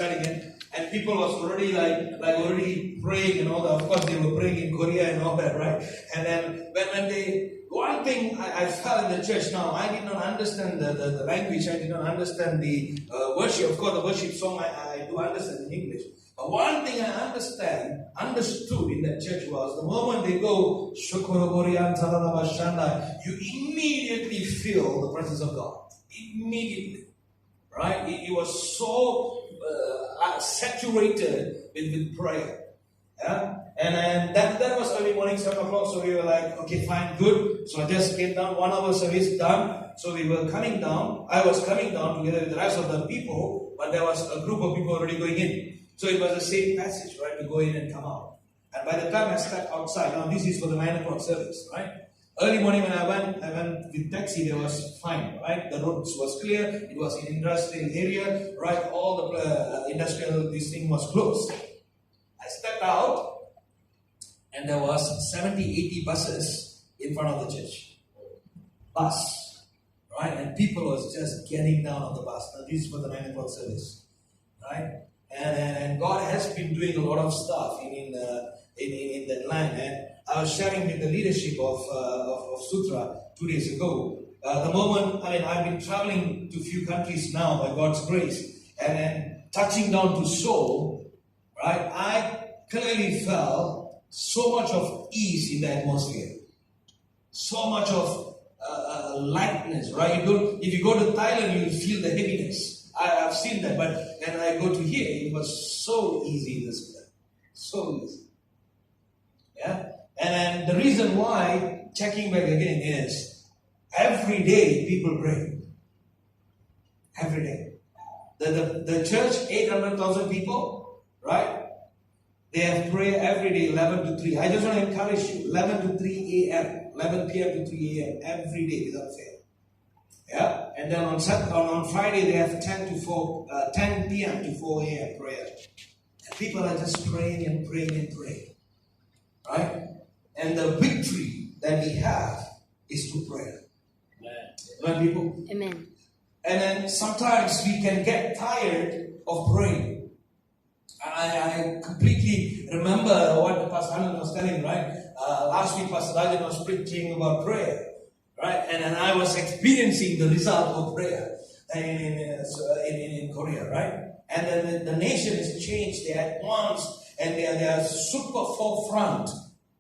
and people was already already praying and all that. Of course, they were praying in Korea and all that, right? And then one thing I felt in the church now, I did not understand the language, I did not understand the worship. Of course, the worship song I do understand in English. But one thing I understood in that church was the moment they go, you immediately feel the presence of God. Immediately. Right? It was so saturated with prayer. Yeah? And that was early morning, 7 o'clock. So we were like, okay, fine, good. So I just came down, 1 hour service done. So we were coming down. I was coming down together with the rest of the people, but there was a group of people already going in. So it was the same passage, right? To go in and come out. And by the time I stepped outside, now this is for the 9 o'clock service, right? Early morning when I went with taxi, there was fine, right? The roads was clear. It was in industrial area, right? All the industrial, this thing was closed. I stepped out, and there was 70, 80 buses in front of the church. Bus, right? And people was just getting down on the bus. Now this is for the 9 o'clock service, right? And God has been doing a lot of stuff in that land. And I was sharing with the leadership of Sutera 2 days ago. The moment, I've been traveling to a few countries now by God's grace, and then touching down to Seoul, right? I clearly felt so much of ease in the atmosphere, so much of lightness, right? If you go to Thailand, you feel the heaviness. I've seen that, but when I go to here, it was so easy in this place, so easy. Yeah. And the reason why, checking back again, is every day people pray. Every day. The church, 800,000 people, right? They have prayer every day, 11 to 3. I just want to encourage you, 11 to 3 a.m., 11 p.m. to 3 a.m., every day without fail. Yeah? And then on Friday, they have 10 p.m. to 4 a.m. prayer. And people are just praying and praying and praying. Right? And the victory that we have is through prayer. Amen, people? Amen. And then sometimes we can get tired of praying. I completely remember what Pastor Anand was telling, right? Last week, Pastor Rajan was preaching about prayer, right? And I was experiencing the result of prayer in Korea, right? And then the nation is changed. They advanced, and they are super forefront